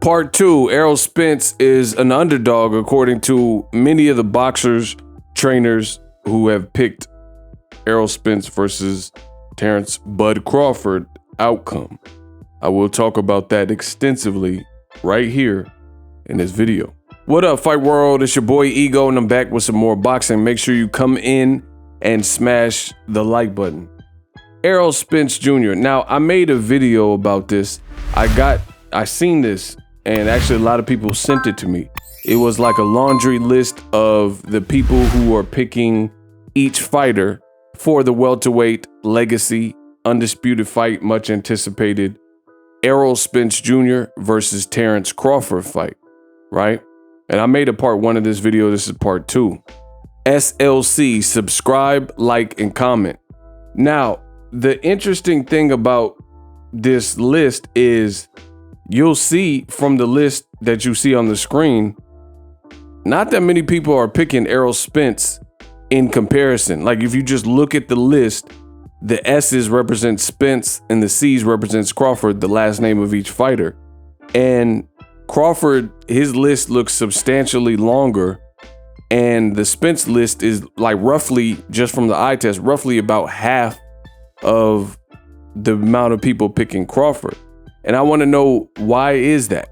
Part 2, Errol Spence is an underdog according to many of the boxers, trainers who have picked Errol Spence versus Terence Bud Crawford outcome. I will talk about that extensively right here in this video. What up, Fight World? It's your boy Ego, and I'm back with some more boxing. Make sure you come in and smash the like button. Errol Spence Jr. Now, I made a video about this. I seen this, and actually a lot of people sent it to me. It was like a laundry list of the people who are picking each fighter for the welterweight legacy undisputed fight, much anticipated Errol Spence Jr. versus Terence Crawford fight, right? And I made a part 1 of this video. This is part 2. SLC, subscribe, like, and comment. Now, the interesting thing about this list is you'll see from the list that you see on the screen, not that many people are picking Errol Spence in comparison. Like if you just look at the list, the S's represent Spence and the C's represents Crawford, the last name of each fighter. And Crawford, his list looks substantially longer, and the Spence list is like roughly, just from the eye test, roughly about half of the amount of people picking Crawford. And I want to know, why is that,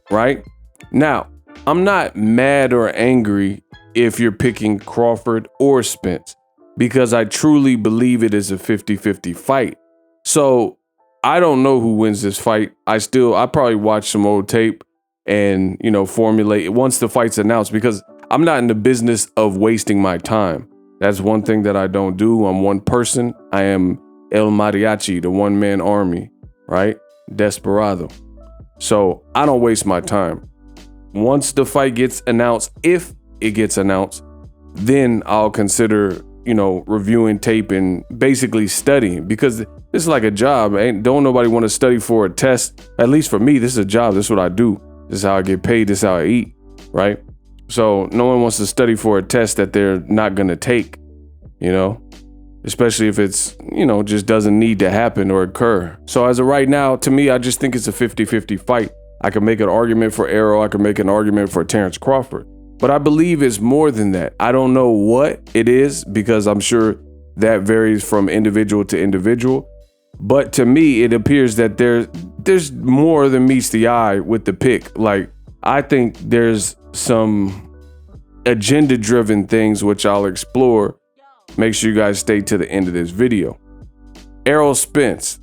right? Now, I'm not mad or angry if you're picking Crawford or Spence, because I truly believe it is a 50-50 fight. So I don't know who wins this fight. I probably watch some old tape and, formulate it once the fight's announced, because I'm not in the business of wasting my time. That's one thing that I don't do. I'm one person. I am El Mariachi, the one-man army, right? Desperado. So I don't waste my time. Once the fight gets announced, if it gets announced, then I'll consider, reviewing tape and basically studying, because this is like a job. Don't nobody want to study for a test. At least for me, this is a job. This is what I do. This is how I get paid. This is how I eat, right? So no one wants to study for a test that they're not going to take, especially if it's, just doesn't need to happen or occur. So as of right now, to me, I just think it's a 50-50 fight. I can make an argument for Errol. I can make an argument for Terence Crawford. But I believe it's more than that. I don't know what it is, because I'm sure that varies from individual to individual. But to me, it appears that there's more than meets the eye with the pick. Like, I think there's some agenda-driven things which I'll explore. Make sure you guys stay to the end of this video. Errol Spence,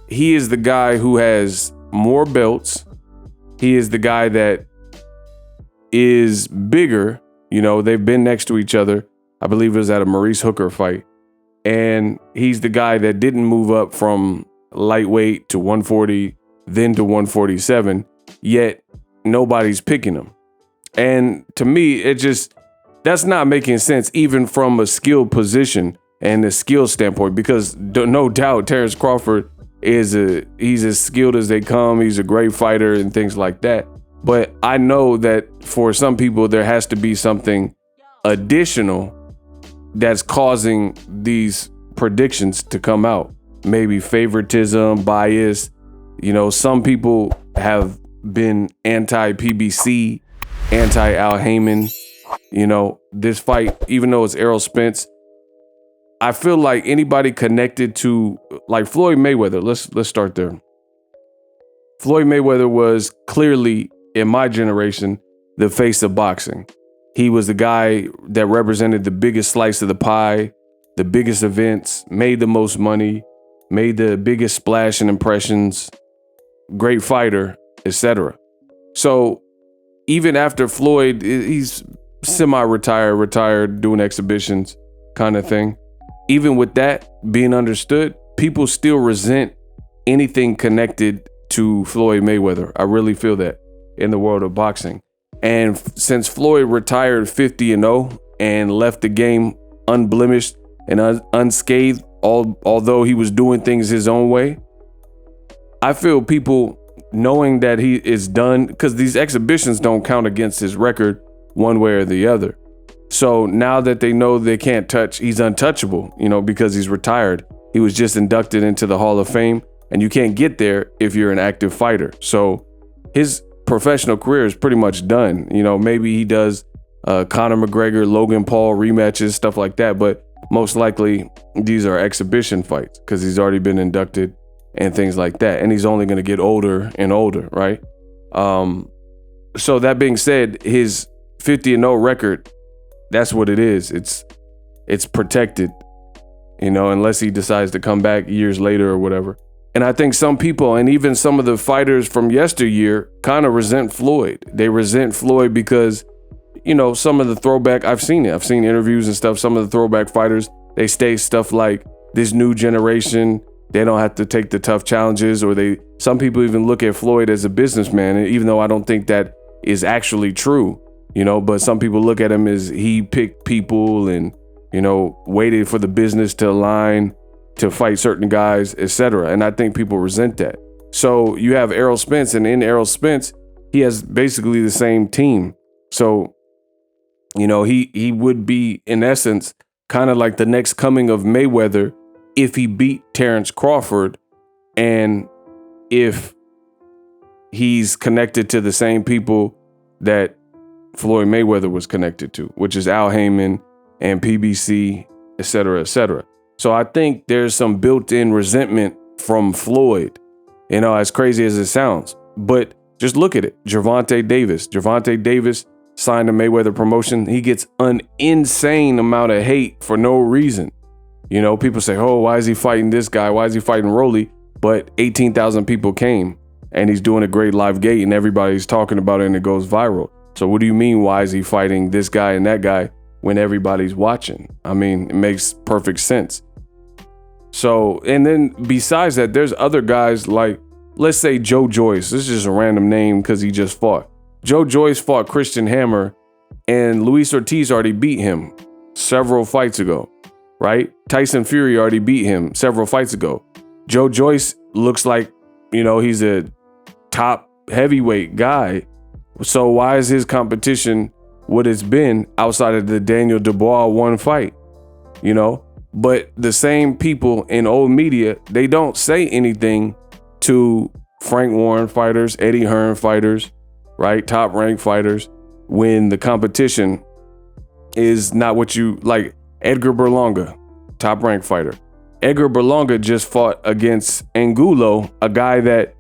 he is the guy who has more belts. He is the guy that is bigger. They've been next to each other. I believe it was at a Maurice Hooker fight. And he's the guy that didn't move up from lightweight to 140, then to 147, yet nobody's picking him. And to me, that's not making sense, even from a skill position and a skill standpoint, because no doubt Terence Crawford he's as skilled as they come. He's a great fighter and things like that. But I know that for some people, there has to be something additional that's causing these predictions to come out. Maybe favoritism, bias. Some people have been anti-PBC, anti-Al Heyman. This fight, even though it's Errol Spence, I feel like anybody connected to, like Floyd Mayweather, let's start there. Floyd Mayweather was clearly, in my generation, the face of boxing. He was the guy that represented the biggest slice of the pie, the biggest events, made the most money, made the biggest splash and impressions, great fighter, etc. So even after Floyd, he's retired, doing exhibitions kind of thing. Even with that being understood, people still resent anything connected to Floyd Mayweather. I really feel that in the world of boxing. And since Floyd retired 50-0 and left the game unblemished and unscathed, although he was doing things his own way, I feel people knowing that he is done, because these exhibitions don't count against his record one way or the other. So now that they know they can't touch, he's untouchable, because he's retired. He was just inducted into the Hall of Fame, and you can't get there if you're an active fighter. So his professional career is pretty much done. You know, maybe he does Conor McGregor, Logan Paul rematches, stuff like that. But most likely these are exhibition fights because he's already been inducted and things like that. And he's only going to get older and older, right? So that being said, his 50-0 record, that's what it is. It's protected, you know, unless he decides to come back years later or whatever. And I think some people, and even some of the fighters from yesteryear, kind of resent Floyd. They resent Floyd because, you know, some of the throwback, I've seen interviews and stuff. Some of the throwback fighters, they state stuff like this new generation, they don't have to take the tough challenges, or some people even look at Floyd as a businessman, even though I don't think that is actually true, you know, but some people look at him as he picked people and, you know, waited for the business to align to fight certain guys, etc. And I think people resent that. So you have Errol Spence, and in Errol Spence, he has basically the same team. So, you know, he would be, in essence, kind of like the next coming of Mayweather if he beat Terence Crawford, and if he's connected to the same people that Floyd Mayweather was connected to, which is Al Heyman and PBC, et cetera, et cetera. So I think there's some built-in resentment from Floyd, you know, as crazy as it sounds. But just look at it. Gervonta Davis signed a Mayweather promotion. He gets an insane amount of hate for no reason. You know, people say, oh, why is he fighting this guy? Why is he fighting Rolly? But 18,000 people came, and he's doing a great live gate, and everybody's talking about it, and it goes viral. So what do you mean, why is he fighting this guy and that guy when everybody's watching? I mean, it makes perfect sense. So, and then besides that, there's other guys like, let's say Joe Joyce. This is just a random name because he just fought. Joe Joyce fought Christian Hammer, and Luis Ortiz already beat him several fights ago, right? Tyson Fury already beat him several fights ago. Joe Joyce looks like, you know, he's a top heavyweight guy. So why is his competition what it's been outside of the Daniel Dubois one fight, you know? But the same people in old media, they don't say anything to Frank Warren fighters, Eddie Hearn fighters, right? Top ranked fighters, when the competition is not what you like. Edgar Berlanga, top ranked fighter. Edgar Berlanga just fought against Angulo, a guy that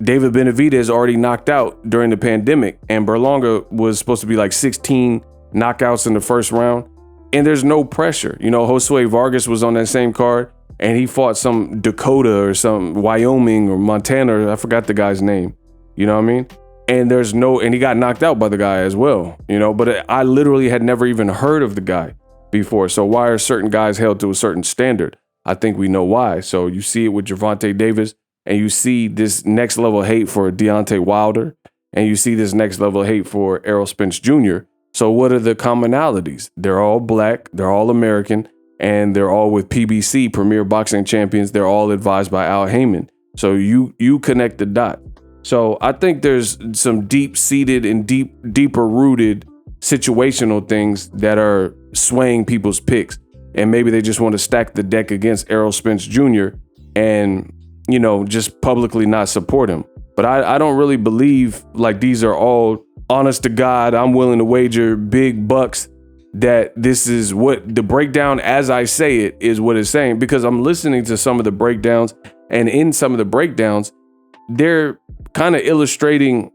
David Benavidez already knocked out during the pandemic. And Berlanga was supposed to be like 16 knockouts in the first round. And there's no pressure. You know, Josue Vargas was on that same card, and he fought some Dakota or some Wyoming or Montana, or I forgot the guy's name. You know what I mean? And he got knocked out by the guy as well, you know, but I literally had never even heard of the guy before. So why are certain guys held to a certain standard? I think we know why. So you see it with Gervonta Davis, and you see this next level hate for Deontay Wilder, and you see this next level hate for Errol Spence Jr. So what are the commonalities? They're all black, they're all American, and they're all with PBC, Premier Boxing Champions. They're all advised by Al Heyman. So you connect the dot. So I think there's some deep-seated and deeper rooted situational things that are swaying people's picks. And maybe they just want to stack the deck against Errol Spence Jr. and, you know, just publicly not support him. But I don't really believe like these are all honest to God, I'm willing to wager big bucks that this is what the breakdown as I say it is what it's saying, because I'm listening to some of the breakdowns, and in some of the breakdowns, they're kind of illustrating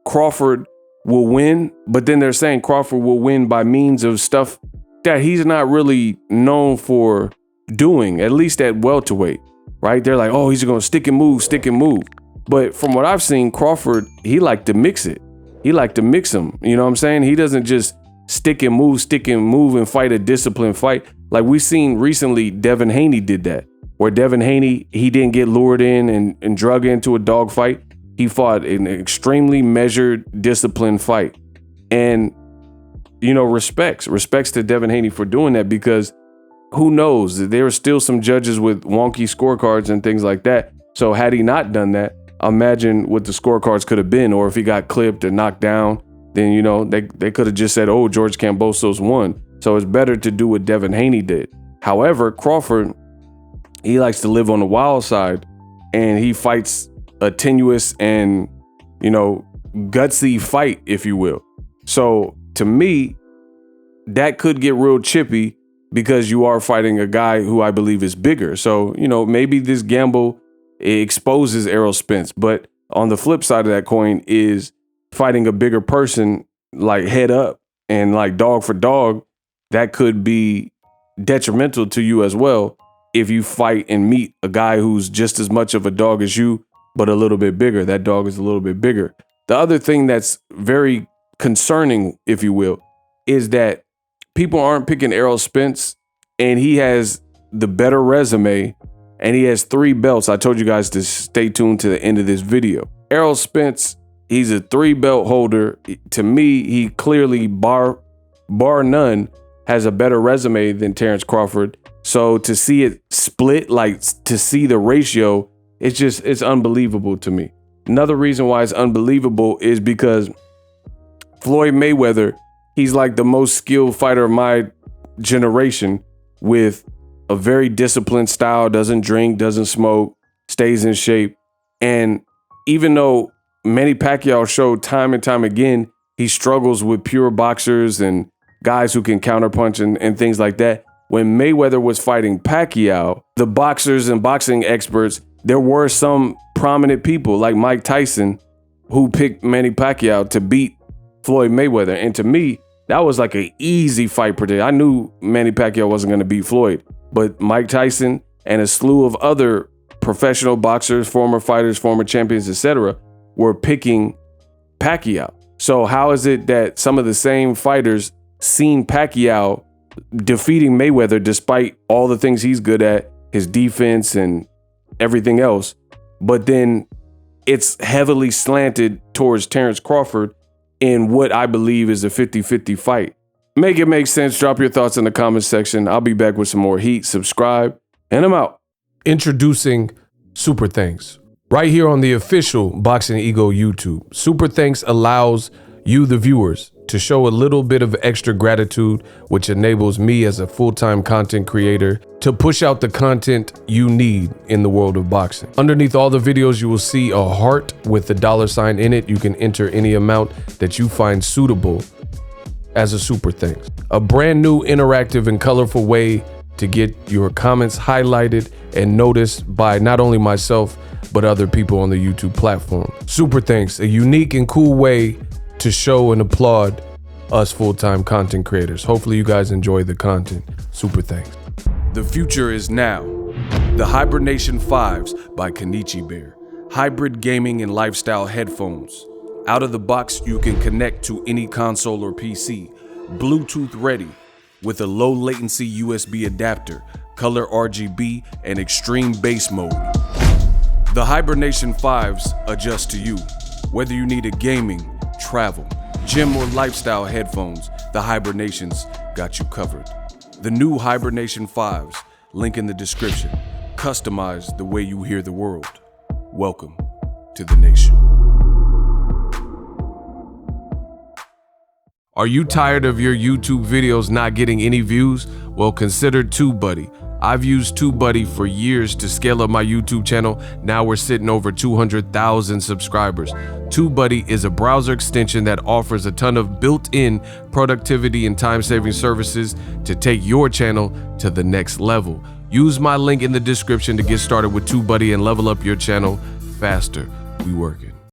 Crawford will win, but then they're saying Crawford will win by means of stuff that he's not really known for doing, at least at welterweight, right? They're like, oh, he's going to stick and move. But from what I've seen, Crawford, he liked to mix it. He liked to mix them. You know what I'm saying? He doesn't just stick and move and fight a disciplined fight. Like we seen recently, Devin Haney did that, where Devin Haney, he didn't get lured in and drug into a dog fight. He fought an extremely measured, disciplined fight. And, you know, respects to Devin Haney for doing that, because who knows? There are still some judges with wonky scorecards and things like that. So had he not done that, imagine what the scorecards could have been, or if he got clipped or knocked down, then, you know, they could have just said, oh, George Kambosos won. So it's better to do what Devin Haney did. However, Crawford, he likes to live on the wild side, and he fights a tenuous and, you know, gutsy fight, if you will. So to me, that could get real chippy because you are fighting a guy who I believe is bigger. So, maybe this gamble exposes Errol Spence. But on the flip side of that coin is fighting a bigger person, like head up and like dog for dog, that could be detrimental to you as well if you fight and meet a guy who's just as much of a dog as you, but a little bit bigger. That dog is a little bit bigger. The other thing that's very concerning, if you will, is that people aren't picking Errol Spence, and he has the better resume, and he has 3 belts. I told you guys to stay tuned to the end of this video. Errol Spence, he's a 3-belt holder. To me, he clearly, bar none, has a better resume than Terence Crawford. So to see it split, like to see the ratio, it's unbelievable to me. Another reason why it's unbelievable is because Floyd Mayweather, he's like the most skilled fighter of my generation, with a very disciplined style, doesn't drink, doesn't smoke, stays in shape. And even though Manny Pacquiao showed time and time again, he struggles with pure boxers and guys who can counterpunch and things like that. When Mayweather was fighting Pacquiao, the boxers and boxing experts, there were some prominent people like Mike Tyson who picked Manny Pacquiao to beat Floyd Mayweather. And to me, that was like an easy fight prediction. I knew Manny Pacquiao wasn't going to beat Floyd, but Mike Tyson and a slew of other professional boxers, former fighters, former champions, etc., were picking Pacquiao. So how is it that some of the same fighters seen Pacquiao defeating Mayweather despite all the things he's good at, his defense and everything else, but then it's heavily slanted towards Terence Crawford in what I believe is a 50-50 fight? Make it make sense. Drop your thoughts in the comments section. I'll be back with some more heat. Subscribe, and I'm out. Introducing Super Thanks. Right here on the official Boxing Ego YouTube. Super Thanks allows you, the viewers, to show a little bit of extra gratitude, which enables me as a full-time content creator to push out the content you need in the world of boxing. Underneath all the videos, you will see a heart with a $sign in it. You can enter any amount that you find suitable as a super thanks. A brand new, interactive, and colorful way to get your comments highlighted and noticed by not only myself, but other people on the YouTube platform. Super thanks, a unique and cool way to show and applaud us full-time content creators. Hopefully you guys enjoy the content. Super thanks. The future is now. The Hibernation 5s by Kenichi Bear. Hybrid gaming and lifestyle headphones. Out of the box, you can connect to any console or PC. Bluetooth ready with a low latency USB adapter, color RGB, and extreme bass mode. The Hibernation 5s adjust to you. Whether you need a gaming, travel, gym, or lifestyle headphones, the Hibernations got you covered. The new Hibernation 5s, link in the description. Customize the way you hear the world. Welcome to the nation. Are you tired of your YouTube videos not getting any views? Well, consider TubeBuddy. I've used TubeBuddy for years to scale up my YouTube channel. Now we're sitting over 200,000 subscribers. TubeBuddy is a browser extension that offers a ton of built-in productivity and time-saving services to take your channel to the next level. Use my link in the description to get started with TubeBuddy and level up your channel faster. We working.